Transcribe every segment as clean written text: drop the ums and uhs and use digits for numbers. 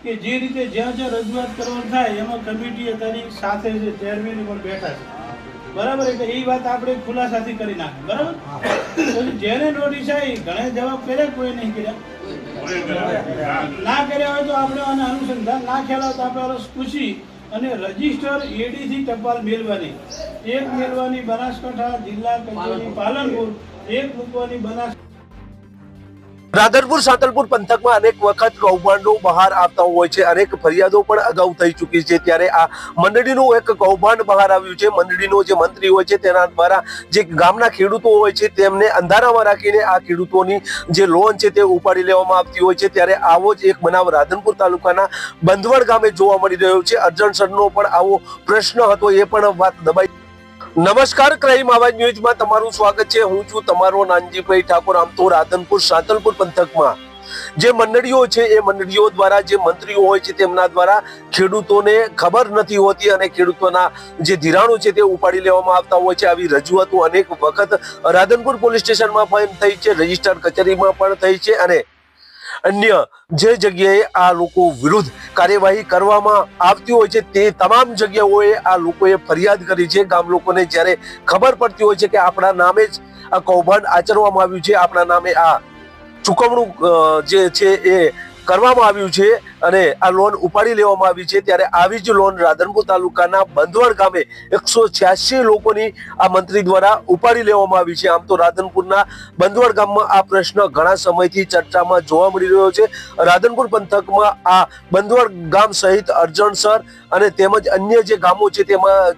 કે જે રીતે જ્યાં જ્યાં રજૂઆત કરવાની થાય એમાં કમિટી અત્યારે સાથે છે, ચેરમેન પણ બેઠા છે, બરાબર. એટલે એ વાત આપણે ખુલાસાથી કરી નાખી, બરાબર. પછી જેને નોટિસ આવી ઘણા જવાબ કર્યા, કોઈ નહીં કર્યા. ના કર્યા હોય તો આપણે આને અનુસંધાન ના ખ્યાલ હોય તો આપણે પૂછી અને રજીસ્ટર એડીથી ટપાલ મેળવાની, એક મેળવાની બનાસકાંઠા જિલ્લા કચેરી પાલનપુર, એક મૂકવાની બનાસ. રાધનપુર સાંતલપુર પંથકમાં અનેક વખત કૌભાંડો બહાર આવતા હોય છે, અનેક ફરિયાદો પણ અગાઉ થઈ ચૂકી છે. ત્યારે આ મંડળીનું એક કૌભાંડ બહાર આવ્યું છે. મંડળીનો જે મંત્રી હોય છે તેના દ્વારા જે ગામના ખેડૂતો હોય છે તેમને અંધારામાં રાખીને આ ખેડૂતોની જે લોન છે તે ઉપાડી લેવામાં આવતી હોય છે. ત્યારે આવો જ એક બનાવ રાધનપુર તાલુકાના બંધવડ ગામે જોવા મળી રહ્યો છે. અરજણસરનો પણ આવો પ્રશ્ન હતો, એ પણ વાત દબાઈ. નમસ્કાર, ક્રાઇમ આવાજ ન્યૂઝમાં તમારું સ્વાગત છે. હું છું તમારો નાનજીભાઈ ઠાકોર. આમ તો રાધનપુર સાંતલપુર પંથકમાં જે મંડળીઓ છે એ મંડળીઓ દ્વારા જે મંત્રીઓ હોય છે તેમના દ્વારા ખેડૂતોને ખબર નથી હોતી અને ખેડૂતોના જે ધિરાણો છે તે ઉપાડી લેવામાં આવતા હોય છે. આવી રજૂઆતો અનેક વખત રાધનપુર પોલીસ સ્ટેશનમાં પણ થઈ છે, રજિસ્ટર કચેરીમાં પણ થઈ છે અને અન્ય જે જગ્યાએ આ લોકો વિરુદ્ધ કાર્યવાહી કરવામાં આવતી હોય છે તે તમામ જગ્યાઓએ આ લોકોએ ફરિયાદ કરી છે. ગામ લોકોને જ્યારે ખબર પડતી હોય છે કે આપણા નામે જ આ કૌભાંડ આચરવામાં આવ્યું છે, આપણા નામે આ ચૂકવણું જે છે એ કરવામાં આવ્યું છે અને આ લોન ઉપાડી લેવામાં આવી છે, ત્યારે આવી જ લોન રાધનપુર તાલુકાના બંધવડ ગામે 186 લોકોની આ મંત્રી દ્વારા ઉપાડી લેવામાં આવી છે. આમ તો રાધનપુરના બંધવડ ગામમાં આ પ્રશ્ન ઘણા સમયથી ચર્ચામાં જોવા મળી રહ્યો છે. રાધનપુર પંથકમાં આ બંધવડ ગામ સહિત અરજણસર અને તેમજ અન્ય જે ગામો છે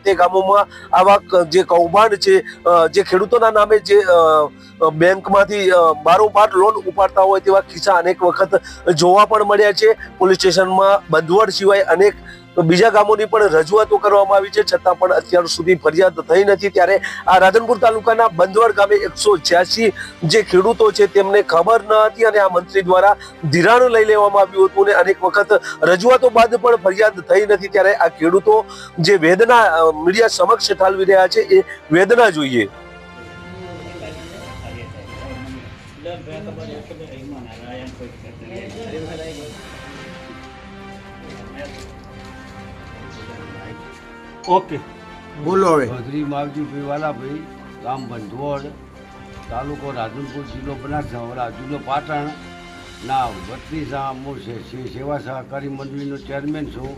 તે ગામોમાં આવા જે કૌભાંડ છે, જે ખેડૂતોના નામે જે બેંકમાંથી બારોબાર લોન ઉપાડતા હોય તેવા કિસ્સા અનેક વખત જોવા પણ મળ્યા છે. પોલીસ સ્ટેશનમાં બંધવડ સિવાય અનેક બીજા ગામોની પણ રજૂઆતો કરવામાં આવી છે, છતાં પણ અત્યાર સુધી ફરિયાદ થઈ નથી. ત્યારે આ રાધનપુર તાલુકાના બંધવડ ગામે 186 જે ખેડૂતો છે તેમને ખબર ન હતી અને આ મંત્રી દ્વારા ધિરાણ લઈ લેવામાં આવ્યું હતું અને અનેક વખત રજૂઆતો બાદ પણ ફરિયાદ થઈ નથી. ત્યારે આ ખેડૂતો જે વેદના મીડિયા સમક્ષ ઠાલવી રહ્યા છે એ વેદના જોઈએ. ઓકે, બોલો હવે. ચૌધરી માવજીભાઈ વાલાભાઈ, ગામ બંધવડ, તાલુકો રાધનપુર, જિલ્લો બનાસકાંઠા, જિલ્લો પાટણ ના વતની હું સેવા સહકારી મંડળીનો ચેરમેન છું.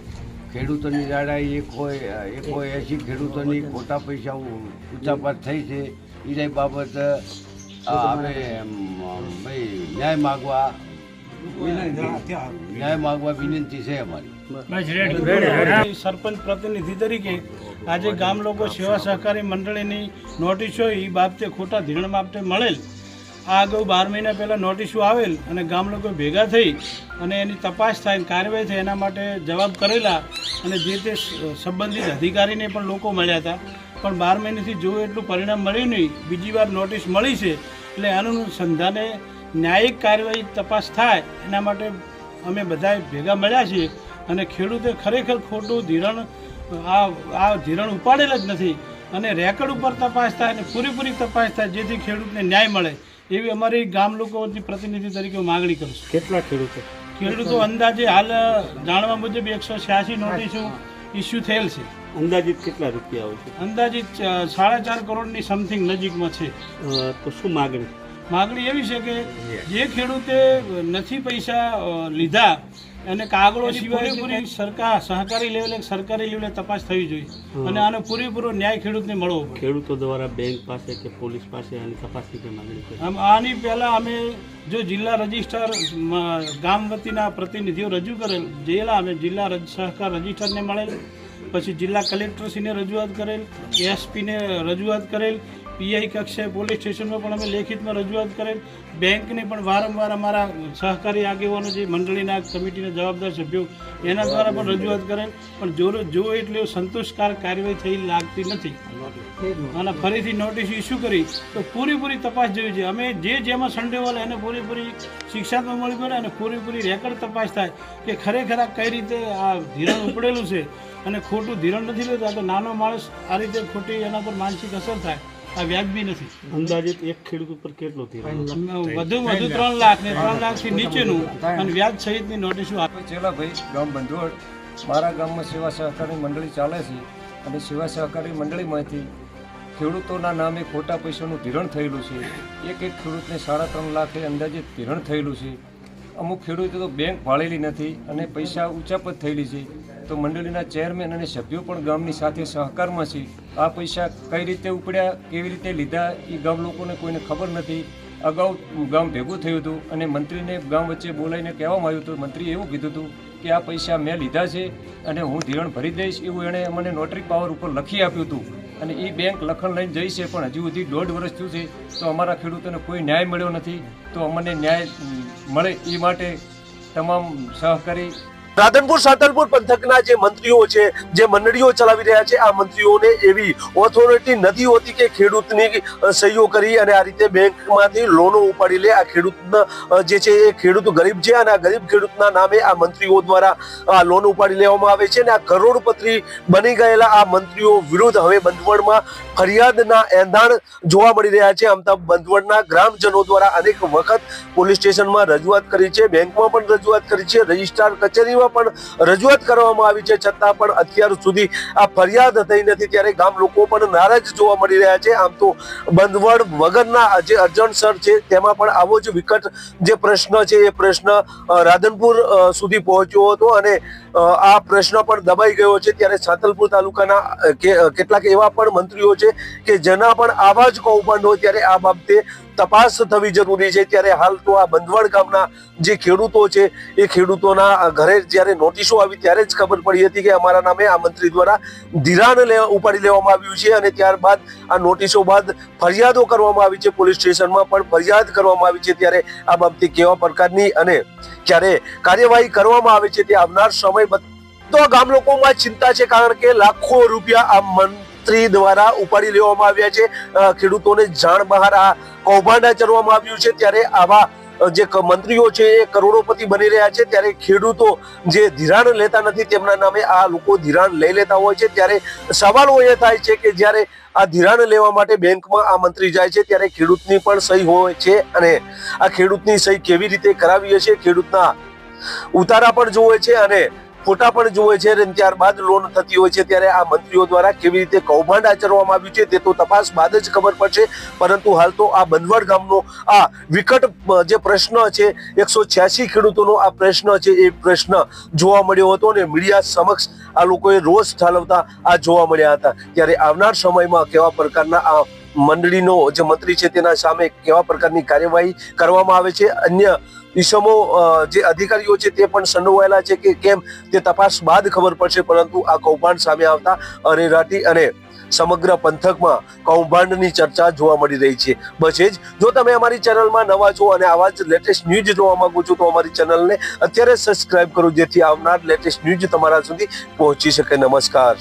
ખેડૂતોની લડાઈ 180 ખેડૂતોની ખોટા પૈસા ઉચાપાત થઈ છે. એ બાબત અમે ભાઈ ન્યાય માગવા વિનંતી છે અમારી. સરપંચ પ્રતિનિધિ તરીકે આજે ગામ લોકો સેવા સહકારી મંડળીની નોટિસો એ બાબતે ખોટા ધિરાણ બાબતે મળેલ. આ અગાઉ 12 મહિના પહેલાં નોટિસો આવેલ અને ગામ લોકો ભેગા થઈ અને એની તપાસ થાય, કાર્યવાહી થાય એના માટે જવાબ કરેલા અને જે તે સંબંધિત અધિકારીને પણ લોકો મળ્યા હતા, પણ 12 મહિનાથી જો એટલું પરિણામ મળ્યું નહીં. બીજી વાર નોટિસ મળી છે એટલે અનુસંધાને ન્યાયિક કાર્યવાહી તપાસ થાય એના માટે અમે બધા ભેગા મળ્યા છીએ અને ખેડૂતે ખરેખર ખોટું ધિરાણ આ ધિરાણ ઉપાડેલ જ નથી અને રેકર્ડ ઉપર તપાસ થાય અને પૂરેપૂરી તપાસ થાય જેથી ખેડૂતને ન્યાય મળે એવી અમારી ગામ લોકોની પ્રતિનિધિ તરીકે માગણી કરું છું. કેટલા ખેડૂતો અંદાજે હાલ જાણવા મુજબ 186 નોટિસો ઇસ્યુ થયેલ છે. અંદાજિત કેટલા રૂપિયા હોય છે? અંદાજિત 4.5 કરોડની સમથિંગ નજીકમાં છે. તો શું માગણી એવી છે કે જે ખેડૂતે નથી પૈસા લીધા અને કાગળો સિવાય પૂરી સહકારી લેવલે તપાસ થવી જોઈએ અને આનો પૂરેપૂરો ન્યાય ખેડૂતને મળવો પડે. ખેડૂતો દ્વારા બેંક પાસે કે પોલીસ પાસે આની તપાસની કે માગણી કરી? આની પહેલાં અમે જો જિલ્લા રજિસ્ટર ગામ વતીના પ્રતિનિધિઓ રજૂ કરેલ, અમે જિલ્લા સહકાર રજિસ્ટરને મળેલ, પછી જિલ્લા કલેક્ટરશ્રીને રજૂઆત કરેલ, એસપીને રજૂઆત કરેલ, પીઆઈ કક્ષાએ પોલીસ સ્ટેશનમાં પણ અમે લેખિતમાં રજૂઆત કરેલ, બેંકને પણ વારંવાર અમારા સહકારી આગેવાનો જે મંડળીના કમિટીના જવાબદાર સભ્યો એના દ્વારા પણ રજૂઆત કરેલ, પણ જો એટલી સંતોષકારક કાર્યવાહી થઈ લાગતી નથી અને ફરીથી નોટિસ ઇસ્યુ કરી તો પૂરેપૂરી તપાસ જેવી છે. અમે જેમાં સંડેવાલ એને પૂરેપૂરી શિક્ષાત્મક મળી પડે અને પૂરેપૂરી રેકર્ડ તપાસ થાય કે ખરેખર આ કઈ રીતે આ ધિરાણ ઉપડેલું છે અને ખોટું ધિરાણ નથી લેતું. આ તો નાનો માણસ આ રીતે ખોટી એના પર માનસિક અસર થાય આ વ્યાજબી નથી. અંદાજિત એક ખેડૂત ઉપર કેટલો ધિરાણ? વધુ 3 લાખ ને 3 લાખથી નીચેનું અને વ્યાજ સહિતની નોટિસો આપે. ચેલાભાઈ ગામ બંધોળ. મારા ગામમાં સેવા સહકારી મંડળી ચાલે છે અને સેવા સહકારી મંડળીમાંથી ખેડૂતોના નામે ખોટા પૈસાનું ધિરાણ થયેલું છે. એક ખેડૂતને 3.5 લાખે અંદાજિત ધિરાણ થયેલું છે. અમુક ખેડૂતો તો બેંક ભાળેલી નથી અને પૈસા ઉચાપત થયેલી છે. તો મંડળીના ચેરમેન અને સભ્યો પણ ગામની સાથે સહકારમાં છે. આ પૈસા કઈ રીતે ઉપડ્યા, કેવી રીતે લીધા એ ગામ લોકોને કોઈને ખબર નથી. અગાઉ ગામ ભેગું થયું હતું અને મંત્રીને ગામ વચ્ચે બોલાવીને કહેવામાં આવ્યું હતું. મંત્રીએ એવું કીધું હતું કે આ પૈસા મેં લીધા છે અને હું ધિરાણ ભરી દઈશ, એવું એણે મને નોટરી પાવર ઉપર લખી આપ્યું હતું. અને એ બેંક લખણ લઈને જઈ છે, પણ હજુ સુધી 1.5 વર્ષ થયું છે તો અમારા ખેડૂતોને કોઈ ન્યાય મળ્યો નથી. તો અમને ન્યાય મળે એ માટે તમામ સહકારી રાધનપુર સાંતલપુર પંથકના જે મંત્રીઓ છે, જે મંડળીઓ ચલાવી રહ્યા છે, આ મંત્રીઓને એવી ઓથોરિટી નથી હોતી કે ખેડૂતની સહીઓ કરી અને આ રીતે બેંકમાંથી લોનો ઉપાડી લે. આ ખેડૂત જે છે એ ખેડૂત ગરીબ છે અને આ ગરીબ ખેડૂતના નામે આ મંત્રીઓ દ્વારા આ લોન ઉપાડી લેવામાં આવે છે. અને આ કરોડપતિ બની ગયેલા આ મંત્રીઓ વિરુદ્ધ હવે બંધવડમાં ફરિયાદના એંધાણ જોવા મળી રહ્યા છે. આમ તો બંધવડના ગ્રામજનો દ્વારા અનેક વખત પોલીસ સ્ટેશનમાં રજૂઆત કરી છે, બેંકમાં પણ રજૂઆત કરી છે, રજિસ્ટ્રાર કચેરીમાં પણ રજૂઆત કરવામાં આવી છે, છતાં પણ અત્યાર સુધી આ ફરિયાદ થઈ નથી. ત્યારે ગામ લોકો પણ નારાજ જોવા મળી રહ્યા છે. આમ તો બંધવડ વગરના જે અરજણસર છે તેમાં પણ આવો જ વિકટ જે પ્રશ્ન છે એ પ્રશ્ન રાધનપુર સુધી પહોંચ્યો હતો અને આ પ્રશ્ન પણ દબાઈ ગયો છે. ત્યારે સાંતલપુર તાલુકાના કેટલાક એવા પણ મંત્રીઓ છે કે જેના પણ આવા જ કૌભાંડ હોય, ત્યારે આ બાબતે તપાસ થવી જરૂરી છે. ત્યારે હાલ તો આ બંધવડ ગામના જે ખેડૂતો છે એ ખેડૂતોના ઘરે જ્યારે નોટિસો આવી ત્યારે જ ખબર પડી હતી કે અમારા નામે આ મંત્રી દ્વારા ધિરાણ ઉપાડી લેવામાં આવ્યું છે. અને ત્યારબાદ આ નોટિસો બાદ ફરિયાદો કરવામાં આવી છે, પોલીસ સ્ટેશનમાં પણ ફરિયાદ કરવામાં આવી છે. ત્યારે આ બાબતે કેવા પ્રકારની અને ક્યારે કાર્યવાહી કરવામાં આવે છે તે આવનાર સમય તો ગામ લોકોમાં ચિંતા છે, કારણ કે લાખો રૂપિયા આ મંત્રી દ્વારા ઉપાડી લેવામાં આવ્યા છે. ખેડૂતોને જાણ બહાર આ કૌભાંડ આચરવામાં આવ્યું છે. ત્યારે આવા જે મંત્રીઓ છે એ કરોડોપતિ બની રહ્યા છે. ત્યારે ખેડૂતો જે ધિરાણ લેતા નથી તેમના નામે આ લોકો ધિરાણ લઈ લેતા હોય છે. ત્યારે સવાલો એ થાય છે કે જ્યારે આ ધિરાણ લેવા માટે બેંકમાં આ મંત્રી જાય છે ત્યારે ખેડૂતની પણ સહી હોય છે અને આ ખેડૂતની સહી કેવી રીતે કરાવી છે, ખેડૂતના ઉતારા પણ જોવે છે અને ફોટા પણ જોવે છે અને ત્યારબાદ લોન થતી હોય છે. ત્યારે આ મંત્રીઓ દ્વારા કેવી રીતે કૌભાંડ આચરવામાં આવ્યું છે તે તો તપાસ બાદ જ ખબર પડશે. પરંતુ હાલ તો આ બંધવડ ગામનો આ વિકટ જે પ્રશ્ન છે, 186 ખેડૂતોનો આ પ્રશ્ન છે, એ પ્રશ્ન જોવા મળ્યો હતો અને મીડિયા સમક્ષ આ લોકોએ રોષ ઠાલવતા આ જોવા મળ્યા હતા. ત્યારે આવનાર સમયમાં કેવા પ્રકારના આ મંડળીનો જે મંત્રી છે તેના સામે કેવા પ્રકારની કાર્યવાહી કરવામાં આવે છે, અન્ય ઈસમો જે અધિકારીઓ છે તે પણ સંડોવાયેલા છે કે કેમ તે તપાસ બાદ ખબર પડશે. પરંતુ આ કૌભાંડ સામે આવતા અરેરાટી અને સમગ્ર પંથકમાં કૌભાંડની ચર્ચા જોવા મળી રહી છે. બસ એ જ. જો તમે અમારી ચેનલમાં નવા છો અને આવા જ લેટેસ્ટ ન્યૂઝ જોવા માંગો છો તો અમારી ચેનલને અત્યારે સબસ્ક્રાઇબ કરો, જેથી આવનાર લેટેસ્ટ ન્યૂઝ તમારા સુધી પહોંચી શકે. નમસ્કાર.